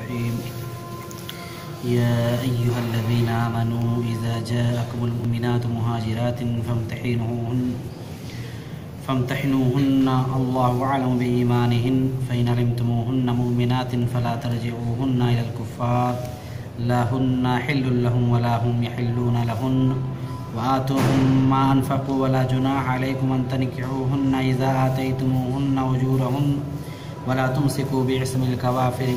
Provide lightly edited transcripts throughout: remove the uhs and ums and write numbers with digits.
الرحيم يا أيها الذين آمنوا إذا جاءكم المؤمنات مهاجرات فامتحنوهن الله أعلم بإيمانهن فإن علمتموهن مؤمنات فلا ترجعوهن إلى الكفار لا هن حل لهم ولا هم يحلون لهن وآتوهم ما أنفقوا ولا جناح عليكم أن تنكحوهن إذا آتيتموهن أجورهن ولا تمسكوا بعصم الكوافر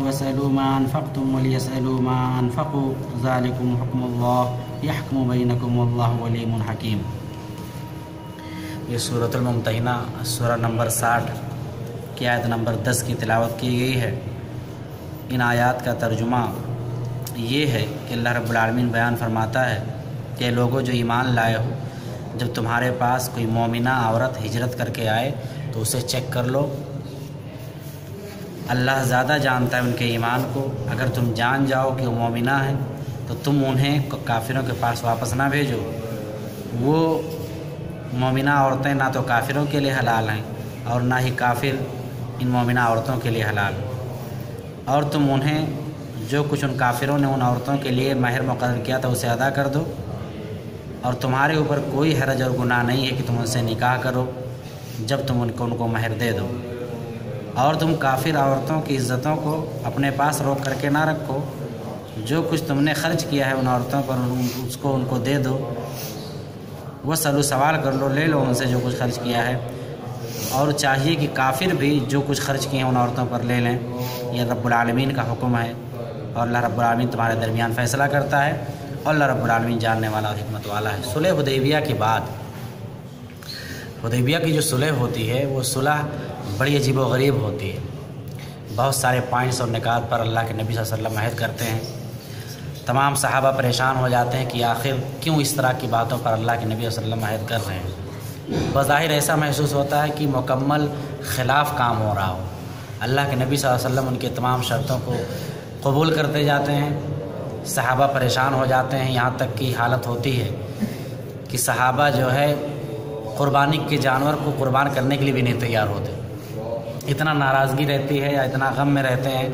واسألوا ما أنفقتم وليسألوا ما أنفقوا ذلكم حكم الله يحكم بينكم والله عليم حكيم۔ یہ سورۃ الممتحنہ سورہ نمبر 60 کی آیت نمبر 10 کی تلاوت کی گئی ہے۔ ان آیات کا ترجمہ یہ ہے کہ اللہ رب العالمین بیان فرماتا ہے کہ لوگوں جو ایمان لائے ہو، جب تمہارے پاس کوئی مومنہ عورت ہجرت کر کے آئے تو اسے چیک کر لو۔ اللہ زیادہ جانتا ہے ان کے ایمان کو۔ اگر تم جان جاؤ کہ وہ مومنہ ہیں تو تم انہیں کافروں کے پاس واپس نہ بھیجو۔ وہ مومنہ عورتیں نہ تو کافروں کے لیے حلال ہیں اور نہ ہی کافر ان مومنہ عورتوں کے لیے حلال ہیں، اور تم انہیں جو کچھ ان کافروں نے ان عورتوں کے لیے مہر مقرر کیا تھا اسے ادا کر دو، اور تمہارے اوپر کوئی حرج اور گناہ نہیں ہے کہ تم ان سے نکاح کرو جب تم ان کو مہر دے دو، اور تم کافر عورتوں کی عزتوں کو اپنے پاس روک کر کے نہ رکھو۔ جو کچھ تم نے خرچ کیا ہے ان عورتوں پر اس کو ان کو دے دو۔ وہ سوال کر لو، لے لو ان سے جو کچھ خرچ کیا ہے، اور چاہیے کہ کافر بھی جو کچھ خرچ کیے ہیں ان عورتوں پر لے لیں۔ یہ رب العالمین کا حکم ہے، اور اللہ رب العالمین تمہارے درمیان فیصلہ کرتا ہے، اور اللہ رب العالمین جاننے والا اور حکمت والا ہے۔ صلح حدیبیہ کے بعد حدیبیہ کی جو صلح ہوتی ہے وہ صلح بڑی عجیب و غریب ہوتی ہے۔ بہت سارے پوائنٹس اور نکات پر اللہ کے نبی صلی اللہ علیہ وسلم عہد کرتے ہیں۔ تمام صحابہ پریشان ہو جاتے ہیں کہ آخر کیوں اس طرح کی باتوں پر اللہ کے نبی صلی اللہ علیہ وسلم عہد کر رہے ہیں۔ بظاہر ایسا محسوس ہوتا ہے کہ مکمل خلاف کام ہو رہا ہو۔ اللہ کے نبی صلی اللہ علیہ وسلم ان کے تمام شرطوں کو قبول کرتے جاتے ہیں، صحابہ پریشان ہو جاتے ہیں، یہاں تک کی حالت ہوتی ہے کہ صحابہ جو ہے قربانی کے جانور کو قربان کرنے کے لیے بھی نہیں تیار ہوتے۔ اتنا ناراضگی رہتی ہے یا اتنا غم میں رہتے ہیں۔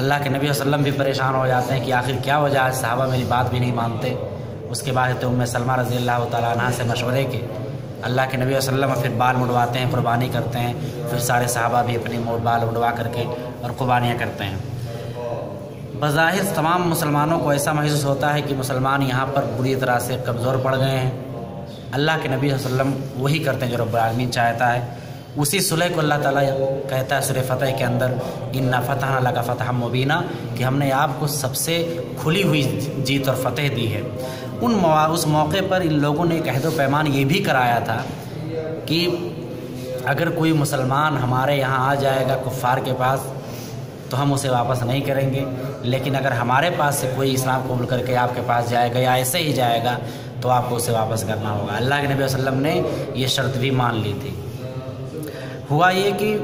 اللہ کے نبی صلی اللہ علیہ وسلم بھی پریشان ہو جاتے ہیں کہ آخر کیا وجہ ہے، صحابہ میری بات بھی نہیں مانتے۔ اس کے بعد تو ام سلمہ رضی اللہ تعالیٰ عنہ سے مشورے کے اللہ کے نبی صلی اللہ علیہ وسلم پھر بال مڈواتے ہیں، قربانی کرتے ہیں، پھر سارے صحابہ بھی اپنی بال مڈوا کر کے اور قربانیاں کرتے ہیں۔ بظاہر تمام مسلمانوں کو ایسا محسوس ہوتا ہے کہ مسلمان یہاں پر بری طرح سے کمزور پڑ گئے ہیں۔ اللہ کے نبی صلی اللہ علیہ وسلم وہی کرتے ہیں جو رب العالمین چاہتا ہے۔ اسی صلح کو اللہ تعالیٰ کہتا ہے سورہ فتح کے اندر، اِنَّا فَتَحْنَا لَكَ فَتْحًا مُبِينًا، کہ ہم نے آپ کو سب سے کھلی ہوئی جیت اور فتح دی ہے۔ اس موقع پر ان لوگوں نے ایک عہد و پیمان یہ بھی کرایا تھا کہ اگر کوئی مسلمان ہمارے یہاں آ جائے گا کفار کے پاس تو ہم اسے واپس نہیں کریں گے، لیکن اگر ہمارے پاس سے کوئی اسلام قبول کر کے آپ کے پاس جائے گا یا ایسے ہی جائے گا تو آپ کو اسے واپس کرنا ہوگا۔ اللہ کے نبی صلی اللہ علیہ وسلم نے یہ شرط بھی مان لی تھی۔ ہوا یہ کہ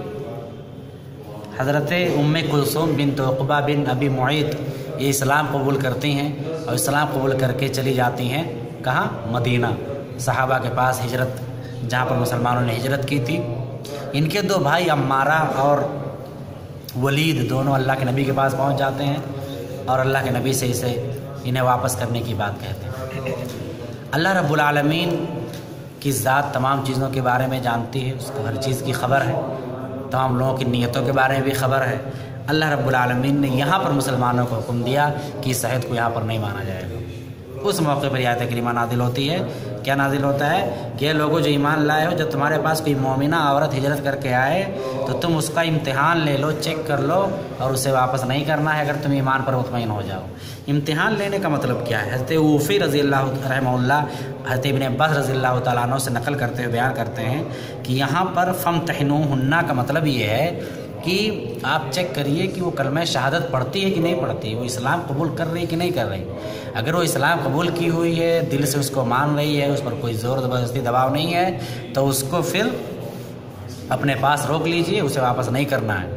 حضرت ام کلثوم بنت عقبہ بن ابی معیط یہ اسلام قبول کرتی ہیں، اور اسلام قبول کر کے چلی جاتی ہیں کہاں؟ مدینہ، صحابہ کے پاس ہجرت، جہاں پر مسلمانوں نے ہجرت کی تھی۔ ان کے دو بھائی عمارہ اور ولید دونوں اللہ کے نبی کے پاس پہنچ جاتے ہیں، اور اللہ کے نبی سے انہیں واپس کرنے کی بات کہتے ہیں۔ اللہ رب العالمین کی ذات تمام چیزوں کے بارے میں جانتی ہے، اس کو ہر چیز کی خبر ہے، تمام لوگوں کی نیتوں کے بارے میں بھی خبر ہے۔ اللہ رب العالمین نے یہاں پر مسلمانوں کو حکم دیا کہ اس عہد کو یہاں پر نہیں مانا جائے گا۔ اس موقع پر یہ آیت کریمہ نازل ہوتی ہے۔ کیا نازل ہوتا ہے کہ لوگوں جو ایمان لائے ہو، جب تمہارے پاس کوئی مومنہ عورت ہجرت کر کے آئے تو تم اس کا امتحان لے لو، چیک کر لو، اور اسے واپس نہیں کرنا ہے اگر تم ایمان پر مطمئن ہو جاؤ۔ امتحان لینے کا مطلب کیا ہے؟ حضرت اوفی رضی اللہ رحمہ اللہ حضرت ابن عباس رضی اللہ تعالیٰ عنہ سے نقل کرتے ہوئے بیان کرتے ہیں کہ یہاں پر فامتحنوہن کا مطلب یہ ہے کہ آپ چیک کریے کہ وہ کلمہ شہادت پڑھتی ہے کہ نہیں پڑھتی، وہ اسلام قبول کر رہی ہے کہ نہیں کر رہی۔ اگر وہ اسلام قبول کی ہوئی ہے، دل سے اس کو مان رہی ہے، اس پر کوئی زور زبردستی دباؤ نہیں ہے، تو اس کو پھر اپنے پاس روک لیجئے، اسے واپس نہیں کرنا ہے۔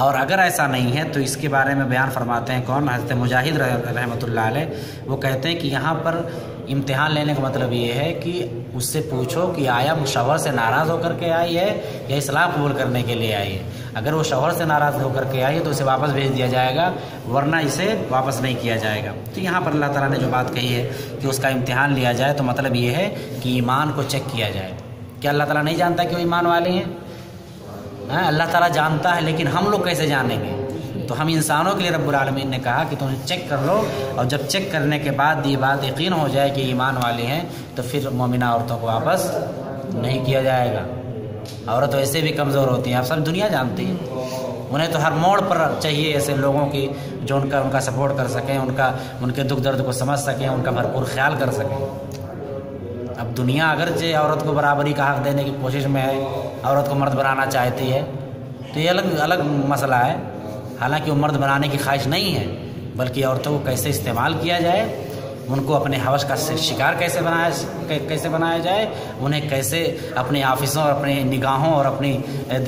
اور اگر ایسا نہیں ہے تو اس کے بارے میں بیان فرماتے ہیں کون؟ حضرت مجاہد رحمۃ اللہ علیہ۔ وہ کہتے ہیں کہ یہاں پر امتحان لینے کا مطلب یہ ہے کہ اس سے پوچھو کہ آیا وہ شوہر سے ناراض ہو کر کے آئی ہے یا اسلام قبول کرنے کے لیے آئی ہے. اگر وہ شوہر سے ناراض ہو کر کے آئی ہے تو اسے واپس بھیج دیا جائے گا، ورنہ اسے واپس نہیں کیا جائے گا. تو یہاں پر اللہ تعالیٰ نے جو بات کہی ہے کہ اس کا امتحان لیا جائے، تو مطلب یہ ہے کہ ایمان کو چیک کیا جائے. کیا اللہ تعالیٰ نہیں جانتا کہ وہ ایمان والے ہیں؟ اللہ تعالیٰ جانتا ہے، لیکن ہم لوگ کیسے جانیں گے؟ تو ہم انسانوں کے لیے رب العالمین نے کہا کہ تم چیک کر لو، اور جب چیک کرنے کے بعد یہ بات یقین ہو جائے کہ ایمان والے ہیں تو پھر مومنہ عورتوں کو واپس نہیں کیا جائے گا. عورت ویسے بھی کمزور ہوتی ہیں، آپ سب دنیا جانتی ہیں. انہیں تو ہر موڑ پر چاہیے ایسے لوگوں کی جو ان کا سپورٹ کر سکیں، ان کے دکھ درد کو سمجھ سکیں، ان کا بھرپور خیال کر سکیں. اب دنیا اگرچہ عورت کو برابری کا حق دینے کی کوشش میں ہے، عورت کو مرد بنانا چاہتی ہے، تو یہ الگ مسئلہ ہے. حالانکہ وہ مرد بنانے کی خواہش نہیں ہے، بلکہ عورتوں کو کیسے استعمال کیا جائے، ان کو اپنے ہوش کا شکار کیسے بنایا جائے، انہیں کیسے اپنے آفسوں اور اپنے نگاہوں اور اپنی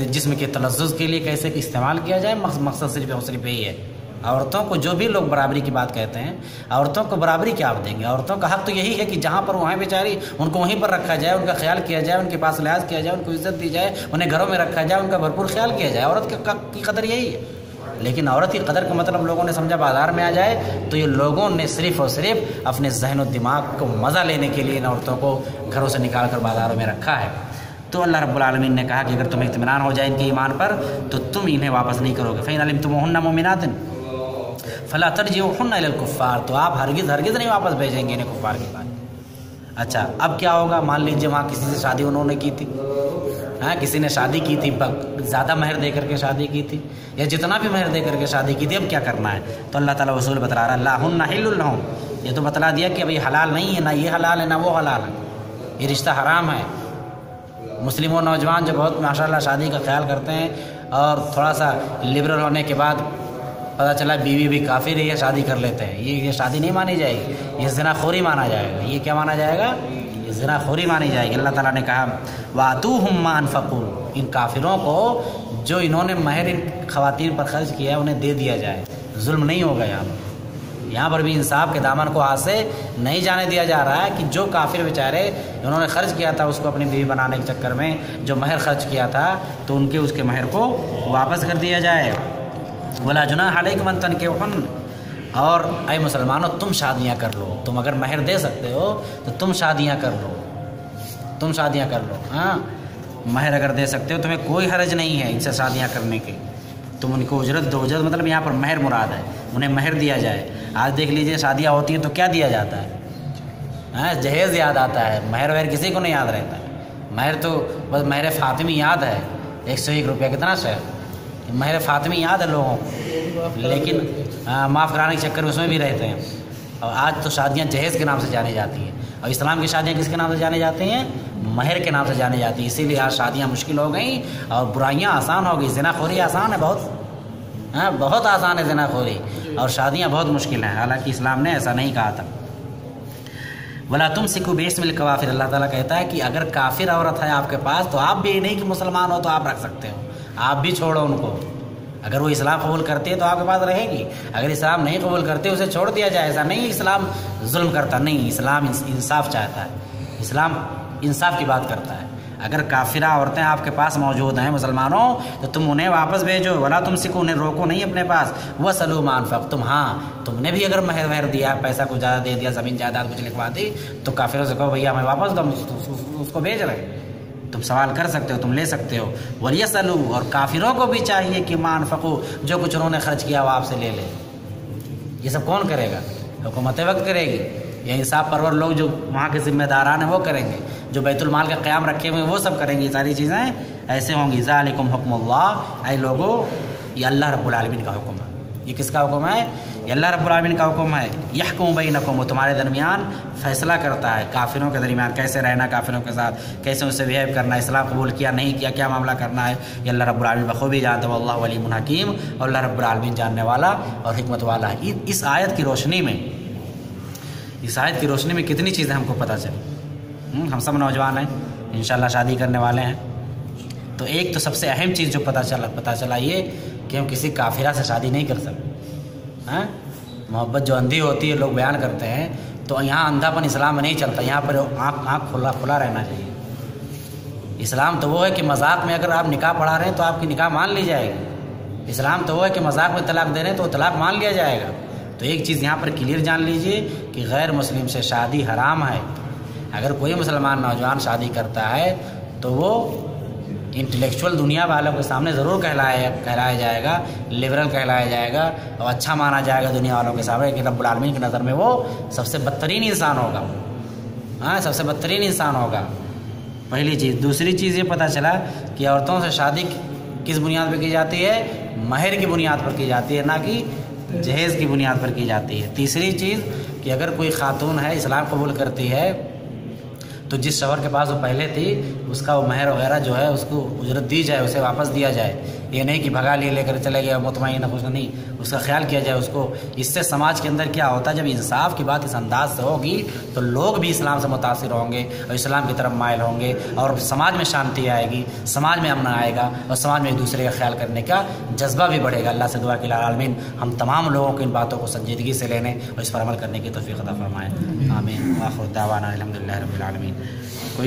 جسم کے تلذذ کے لیے کیسے استعمال کیا جائے. مقصد صرف یہی ہے. عورتوں کو جو بھی لوگ برابری کی بات کہتے ہیں، عورتوں کو برابری کیا آپ دیں گے؟ عورتوں کا حق تو یہی ہے کہ جہاں پر وہ ہیں بیچاری، ان کو وہیں پر رکھا جائے، ان کا خیال کیا جائے، ان کے پاس لحاظ کیا جائے، ان کو عزت دی جائے، انہیں گھروں میں رکھا جائے، ان کا بھرپور خیال کیا جائے. عورت کی قدر یہی ہے. لیکن عورت کی قدر کا مطلب لوگوں نے سمجھا بازار میں آ جائے، تو یہ لوگوں نے صرف اور صرف اپنے ذہن و دماغ کو مزہ لینے کے لیے ان عورتوں کو گھروں سے نکال کر بازاروں میں رکھا ہے. تو اللہ رب العالمین نے کہا کہ اگر تمہیں اطمینان ہو جائے ان کے ایمان پر تو تم انہیں واپس نہیں کرو گے. فَإِنْ عَلِمْتُمُوهُنَّ مُؤْمِنَاتٍ فَلَا تَرْجِعُوهُنَّ إِلَى الْكُفَّارِ، تو آپ ہرگز نہیں واپس بھیجیں گے انہیں کفار کے پاس. اچھا اب کیا ہوگا؟ مان لیجیے وہاں کسی سے شادی انہوں نے کی تھی، کسی نے شادی کی تھی، زیادہ مہر دے کر کے شادی کی تھی، یا جتنا بھی مہر دے کر کے شادی کی تھی، اب کیا کرنا ہے؟ تو اللہ تعالیٰ اصول بتلا رہا ہے، لَهُنَّ حِلٌّ لَهُمْ. یہ تو بتلا دیا کہ ابھی حلال نہیں ہے، نہ یہ حلال ہے نہ وہ حلال ہے، یہ رشتہ حرام ہے. مسلم و نوجوان جو بہت ماشاءاللہ شادی کا خیال کرتے ہیں اور تھوڑا سا لبرل ہونے کے بعد پتہ چلا بیوی بھی کافر ہے، شادی کر لیتے ہیں، یہ شادی نہیں مانی جائے گی، یہ زنا خوری مانا جائے گا. یہ کیا مانا جائے گا؟ یہ زنا خوری مانی جائے گی. اللہ تعالیٰ نے کہا وَآتُوهُم مَّا أَنفَقُوا، ان کافروں کو جو انہوں نے مہر ان خواتین پر خرچ کیا ہے انہیں دے دیا جائے. ظلم نہیں ہوگا. یہاں پر بھی انصاف کے دامن کو ہاتھ سے نہیں جانے دیا جا رہا ہے کہ جو کافر بیچارے انہوں نے خرچ کیا تھا اس کو اپنی بیوی بنانے کے چکر میں جو مہر خرچ کیا تھا تو ان کے اس کے مہر کو واپس کر دیا جائے. وَلَا جُنَاحَ عَلَيْكُمْ أَن تَنكِحُوهُنَّ، اور اے مسلمانوں تم شادیاں کر لو. تم اگر مہر دے سکتے ہو تو تم شادیاں کر لو، تم شادیاں کر لو. مہر اگر دے سکتے ہو تمہیں کوئی حرج نہیں ہے ان سے شادیاں کرنے کی. تم ان کو اجرت دو. اجرت مطلب یہاں پر مہر مراد ہے، انہیں مہر دیا جائے. آج دیکھ لیجئے شادیاں ہوتی ہیں تو کیا دیا جاتا ہے؟ جہیز یاد آتا ہے، مہر وہر کسی کو نہیں یاد رہتا ہے. مہر تو بس مہر فاطمی یاد ہے، 101 روپیہ کتنا سا ہے، مہر فاطمی یاد ہے لوگوں کو، لیکن معاف کرانے کے چکر میں اس میں بھی رہتے ہیں. اور آج تو شادیاں جہیز کے نام سے جانی جاتی ہیں، اور اسلام کی شادیاں کس کے نام سے جانی جاتی ہیں؟ مہر کے نام سے جانی جاتی ہیں. اسی لیے آج شادیاں مشکل ہو گئیں اور برائیاں آسان ہو گئی. زنا خوری آسان ہے، بہت آسان ہے زنا خوری، اور شادیاں بہت مشکل ہیں. حالانکہ اسلام نے ایسا نہیں کہا تھا. وَلَا تُمْسِكُوا بِاسْمِ الْكَوَافِرِ، اللہ تعالیٰ کہتا ہے کہ اگر کافر عورت ہے آپ کے پاس تو آپ بھی یہ نہیں کہ مسلمان ہو تو آپ رکھ سکتے ہو، آپ بھی چھوڑو ان کو. اگر وہ اسلام قبول کرتی ہے تو آپ کے پاس رہے گی، اگر اسلام نہیں قبول کرتے اسے چھوڑ دیا جائے. ایسا نہیں اسلام ظلم کرتا، نہیں، اسلام انصاف چاہتا ہے، اسلام انصاف کی بات کرتا ہے. اگر کافرہ عورتیں آپ کے پاس موجود ہیں مسلمانوں تو تم انہیں واپس بھیجو. ولا تم سکو، انہیں روکو نہیں اپنے پاس. وَسَلُوا مَا أَنفَقْتُمْ، تم نے بھی اگر مہر وہر دیا، پیسہ کچھ زیادہ دے دیا، زمین جائیداد کچھ لکھوا دی، تو کافروں سے کہو بھیا ہمیں واپس دو، اس کو بھیج رہے. تم سوال کر سکتے ہو، تم لے سکتے ہو. وَلْيَسْأَلُوا، اور کافروں کو بھی چاہیے کہ مَا أَنفَقُوا، جو کچھ انہوں نے خرچ کیا وہ آپ سے لے لے. یہ سب کون کرے گا؟ حکومت وقت کرے گی، یا انصاف پرور لوگ جو وہاں کے ذمہ داران ہیں وہ کریں گے، جو بیت المال کا قیام رکھے ہوئے وہ سب کریں گے. یہ ساری چیزیں ایسے ہوں گی. ذالکم حکم اللہ، اے لوگو یہ اللہ رب العالمین کا حکم ہے. یہ کس کا حکم ہے؟ یہ اللہ رب العالمین کا حکم ہے. یحکم بینکم، وہ تمہارے درمیان فیصلہ کرتا ہے. کافروں کے درمیان کیسے رہنا، کافروں کے ساتھ کیسے ان سے بیہیو کرنا، اسلام قبول کیا نہیں کیا، کیا معاملہ کرنا ہے، یہ اللہ رب العالمین بخوبی جانتا ہے. واللہ علیم حکیم، اور اللہ رب العالمین جاننے والا اور حکمت والا ہے. اس آیت کی روشنی میں کتنی چیزیں ہم کو پتہ چلی. ہم سب نوجوان ہیں، انشاءاللہ شادی کرنے والے ہیں. تو ایک تو سب سے اہم چیز جو پتہ چلا یہ کہ ہم کسی کافرہ سے شادی نہیں کر سکتے. محبت جو اندھی ہوتی ہے، لوگ بیان کرتے ہیں تو یہاں اندھاپن اسلام میں نہیں چلتا، یہاں پر آنکھ کھلا رہنا چاہیے۔ اسلام تو وہ ہے کہ مذاق میں اگر آپ نکاح پڑھا رہے ہیں تو آپ کی نکاح مان لی جائے گی۔ اسلام تو وہ ہے کہ مذاق میں طلاق دے رہے ہیں تو طلاق مان لیا جائے گا۔ تو ایک چیز یہاں پر کلیئر جان لیجئے کہ غیر مسلم سے شادی حرام ہے۔ اگر کوئی مسلمان نوجوان شادی کرتا ہے تو وہ انٹلیکچوئل دنیا والوں کے سامنے ضرور کہلایا جائے گا، لبرل کہلایا جائے گا اور اچھا مانا جائے گا دنیا والوں کے سامنے کہ رب العالمین کی نظر میں وہ سب سے بدترین انسان ہوگا۔ ہاں، سب سے بدترین انسان ہوگا، پہلی چیز۔ دوسری چیز یہ پتہ چلا کہ عورتوں سے شادی کس بنیاد پر کی جاتی ہے؟ مہر کی بنیاد پر کی جاتی ہے، نہ کہ جہیز کی بنیاد پر کی جاتی ہے۔ تیسری چیز کہ اگر کوئی خاتون ہے اسلام قبول کرتی ہے تو جس شوہر کے پاس وہ پہلے تھی اس کا وہ مہر وغیرہ جو ہے اس کو اجرت دی جائے، اسے واپس دیا جائے۔ یہ نہیں کہ بھگا لے کر چلے گیا مطمئن خوش نہیں، اس کا خیال کیا جائے اس کو۔ اس سے سماج کے اندر کیا ہوتا ہے، جب انصاف کی بات اس انداز سے ہوگی تو لوگ بھی اسلام سے متاثر ہوں گے اور اسلام کی طرف مائل ہوں گے، اور سماج میں شانتی آئے گی، سماج میں امن آئے گا، اور سماج میں ایک دوسرے کا خیال کرنے کا جذبہ بھی بڑھے گا۔ اللہ سے دعا کہ الٰہ العالمین ہم تمام لوگوں کو ان باتوں کو سنجیدگی سے لینے اور اس پر عمل کرنے کی توفیق عطا فرمائے، آمین۔ وآخر دعوانا الحمدللہ رب العالمین۔ کوئی